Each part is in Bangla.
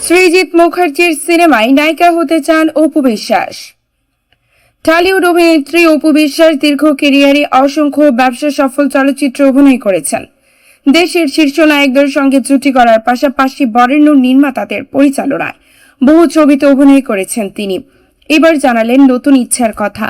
সৃজিত মুখার্জির সিনেমায় নায়িকা হতে চান অপু বিশ্বাস। টলিউড অভিনেত্রী অপু বিশ্বাস দীর্ঘ ক্যারিয়ারে অসংখ্য ব্যবসা সফল চলচ্চিত্রে অভিনয় করেছেন। দেশের শীর্ষ নায়কদের সঙ্গে জুটি করার পাশাপাশি বরেণ্য নির্মাতাদের পরিচালনায় বহু ছবিতে অভিনয় করেছেন তিনি। এবার জানালেন নতুন ইচ্ছার কথা।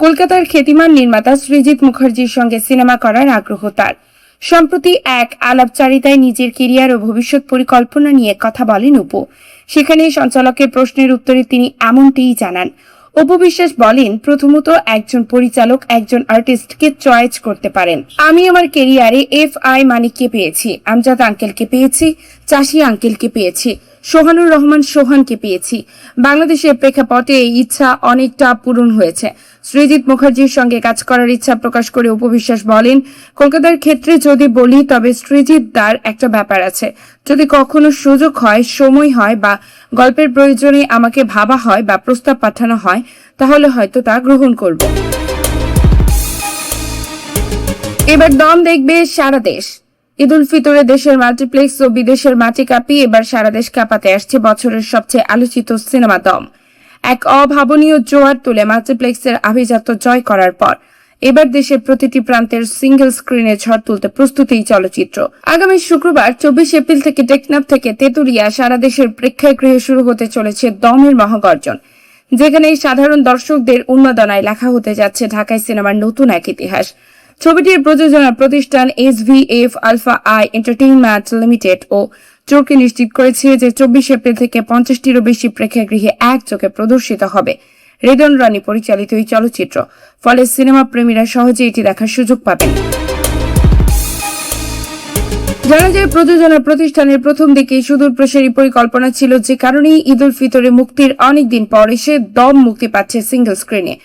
কলকাতার খ্যাতিমান নির্মাতা সৃজিত মুখার্জির সঙ্গে সিনেমা করার আগ্রহ তার। সম্প্রতি এক আলাপচারিতায় নিজের ক্যারিয়ার ও ভবিষ্যৎ পরিকল্পনা নিয়ে কথা বলেন অপু। সেখানে সঞ্চালকের প্রশ্নের উত্তরে তিনি এমনটিই জানান। অপু বিশ্বাস বলেন, প্রথমত একজন পরিচালক একজন আর্টিস্টকে চয়েস করতে পারেন। আমি আমার ক্যারিয়ারে FI মানিককে পেয়েছি, আমজাদ আঙ্কেলকে পেয়েছি, চাষি আঙ্কেলকে পেয়েছি, সোহানুর রহমান সোহানকে পেয়েছি। বাংলাদেশের প্রেক্ষাপটে এই ইচ্ছা অনেকটা পূরণ হয়েছে। সৃজিত মুখার্জির সঙ্গে কাজ করার ইচ্ছা প্রকাশ করে অপু বিশ্বাস বলেন, কলকাতার ক্ষেত্রে যদি বলি তবে সৃজিত দার একটা ব্যাপার আছে। যদি কখনো সুযোগ হয়, সময় হয় বা গল্পের প্রয়োজনে আমাকে ভাবা হয় বা প্রস্তাব পাঠানো হয়, তাহলে হয়তো তা গ্রহণ করব। এবার দম দেখবে সারা দেশ। ঈদ উল ফিতরে দেশের মাল্টিপ্লেক্স ও বিদেশের মাটি কাঁপিয়ে এবার সারা দেশ কাঁপাতে আসছে বছরের সবচেয়ে আলোচিত সিনেমা দম। এক অভাবনীয় জোয়ার তুলে মাল্টিপ্লেক্সের আভিজাত্য জয় করার পর এবার দেশের প্রতিটি প্রান্তের সিঙ্গেল স্ক্রিনে ঝড় তুলতে প্রস্তুত এই চলচ্চিত্র। আগামী শুক্রবার 24 এপ্রিল থেকে টেকনাফ থেকে তেতুলিয়া সারা দেশের প্রেক্ষাগৃহে শুরু হতে চলেছে দমের মহাগর্জন, যেখানে সাধারণ দর্শকদের উন্মাদনায় লেখা হতে যাচ্ছে ঢাকায় সিনেমার নতুন এক ইতিহাস। ছবিটির প্রযোজনা প্রতিষ্ঠান SVF Alpha I Entertainment Limited ও চোরকে নিশ্চিত করেছে যে 24 এপ্রিল থেকে 50টিরও বেশি প্রেক্ষাগৃহে একযোগে প্রদর্শিত হবে রেদন রানী পরিচালিত এই চলচ্চিত্র। ফলে সিনেমা প্রেমীরা সহজে এটি দেখার সুযোগ পাবেন। জানা যায়, প্রযোজনা প্রতিষ্ঠানের প্রথম দিকে সুদূর প্রসারী পরিকল্পনা ছিল, যে কারণেই ঈদ উল ফিতরে মুক্তির অনেকদিন পর এসে দম মুক্তি পাচ্ছে সিঙ্গেল স্ক্রিনে।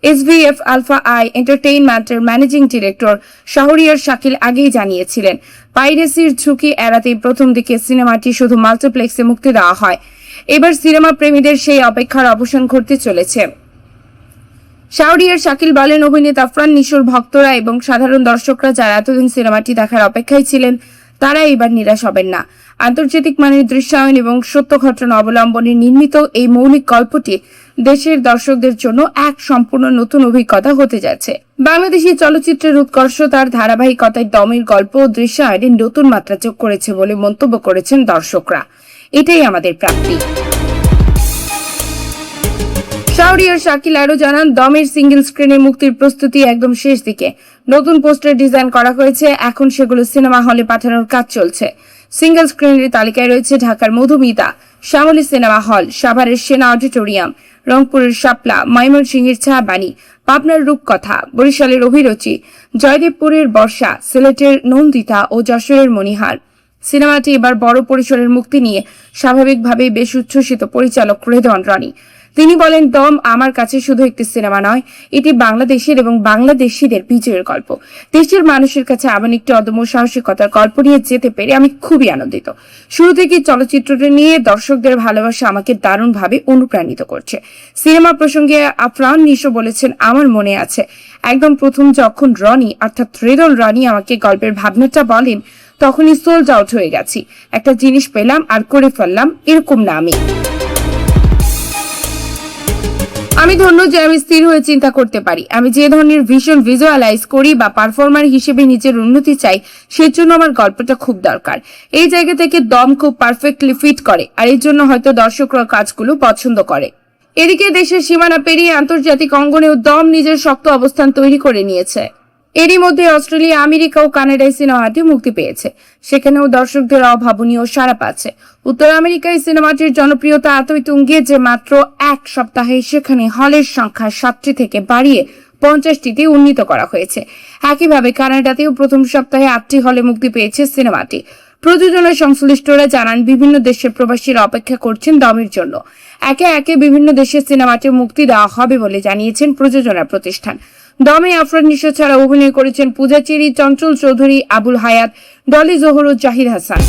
SVF আলফা আই এন্টারটেইনমেন্টের ম্যানেজিং ডিরেক্টর শাহরিয়ার শাকিল আগেই জানিয়েছিলেন, পাইরেসির ঝুঁকি এড়াতেই প্রথম দিকে সিনেমাটি শুধু মাল্টিপ্লেক্সে মুক্তি দেওয়া হয়। এবার সিনেমা প্রেমীদের সেই অপেক্ষার অবসান ঘটতে চলেছে। শাহরিয়ার শাকিল বলেন, অভিনেতা আফরান নিশোর ভক্তরা এবং সাধারণ দর্শকরা যারা এতদিন সিনেমাটি দেখার অপেক্ষায় ছিলেন, তারা এবার নিরাশ হবেন না। আন্তর্জাতিক মানের দৃশ্যায়ন এবং সত্য ঘটনা অবলম্বনে নির্মিত এই মৌলিক গল্পটি দেশের দর্শকদের জন্য এক সম্পূর্ণ নতুন অভিজ্ঞতা হতে যাচ্ছে। বাংলাদেশি চলচ্চিত্রের উৎকর্ষ তার ধারাবাহিকতায় দমের গল্প ও দৃশ্যায়নে নতুন মাত্রা যোগ করেছে বলে মন্তব্য করেছেন দর্শকরা। এটাই আমাদের প্রাপ্তি। শাহরিয়ার শাকিল আরো জানান, দমের সিঙ্গেল স্ক্রিনে মুক্তির প্রস্তুতি একদম শেষ দিকে। নতুন পোস্টার ডিজাইন করা হয়েছে, এখন সেগুলো সিনেমা হলে পাঠানোর কাজ চলছে। সিঙ্গেল স্ক্রিনের তালিকায় রয়েছে ঢাকার মধুমিতা, শ্যামলী সিনেমা হল, সাভারের সেনা অডিটোরিয়াম, রংপুরের শাপলা, ময়মনসিংহের ছায়াবাণী, পাবনার রূপকথা, বরিশালের অভিরুচি, জয়দেবপুরের বর্ষা, সিলেটের নন্দিতা ও যশোরের মণিহার। সিনেমাটি এবার বড় পরিসরের মুক্তি নিয়ে স্বাভাবিকভাবেই বেশ উচ্ছ্বসিত পরিচালক রেদন রানী। তিনি বলেন, দম আমার কাছে শুধু একটি সিনেমা নয়, এটি বাংলাদেশের এবং বাংলাদেশিদের বিজয়ের গল্প। দেশের মানুষের কাছে এমন একটি অদম্য সাহসিকতার গল্প নিয়ে যেতে পেরে আমি খুবই আনন্দিত। শুরু থেকে চলচ্চিত্রটি নিয়ে দর্শকদের ভালোবাসা আমাকে দারুণভাবে অনুপ্রাণিত করছে। সিনেমা প্রসঙ্গে আফরান নিশো বলেছেন, আমার মনে আছে একদম প্রথম যখন রনি অর্থাৎ রেদন রানী আমাকে গল্পের ভাবনাটা বলেন, তখনই সোল্ড আউট হয়ে গেছি। একটা জিনিস পেলাম আর করে ফেললাম, এরকম না আমি ধন্য যে আমি স্থির হয়ে চিন্তা করতে পারি। আমি যে ধরনের ভিশন ভিজুয়ালাইজ করি বা পারফর্মার হিসেবে নিজের উন্নতি চাই, সেই জন্য আমার গল্পটা খুব দরকার। এই জায়গা থেকে দম খুব পারফেক্টলি ফিট করে, আর এই জন্য হয়তো দর্শকরা কাজগুলো পছন্দ করে। এদিকে দেশের সীমানা পেরিয়ে আন্তর্জাতিক অঙ্গনেও দম নিজের শক্ত অবস্থান তৈরি করে নিয়েছে। এরই মধ্যে অস্ট্রেলিয়া, আমেরিকা ও কানাডায় সিনেমাটি মুক্তি পেয়েছে। সেখানেও দর্শকদের অভাবনীয় সাড়া পাচ্ছে। উত্তর আমেরিকায় সিনেমাটির জনপ্রিয়তা এতই তুঙ্গে যে মাত্র এক সপ্তাহে সেখানে হলের সংখ্যা 7টি থেকে বাড়িয়ে 50টিতে উন্নীত করা হয়েছে। একইভাবে কানাডাতেও প্রথম সপ্তাহে 8টি হলে মুক্তি পেয়েছে সিনেমাটি। প্রযোজনা সংশ্লিষ্টরা জানান, বিভিন্ন দেশের প্রবাসীরা অপেক্ষা করছেন দমের জন্য। একে একে বিভিন্ন দেশের সিনেমাটির মুক্তি দেওয়া হবে বলে জানিয়েছেন প্রযোজনা প্রতিষ্ঠান। দমে আফরান নিশো ছাড়া অভিনয় করেছেন পূজা চেরি, চঞ্চল চৌধুরী, আবুল হায়াত, ডলি জোহর ও জাহিদ হাসান।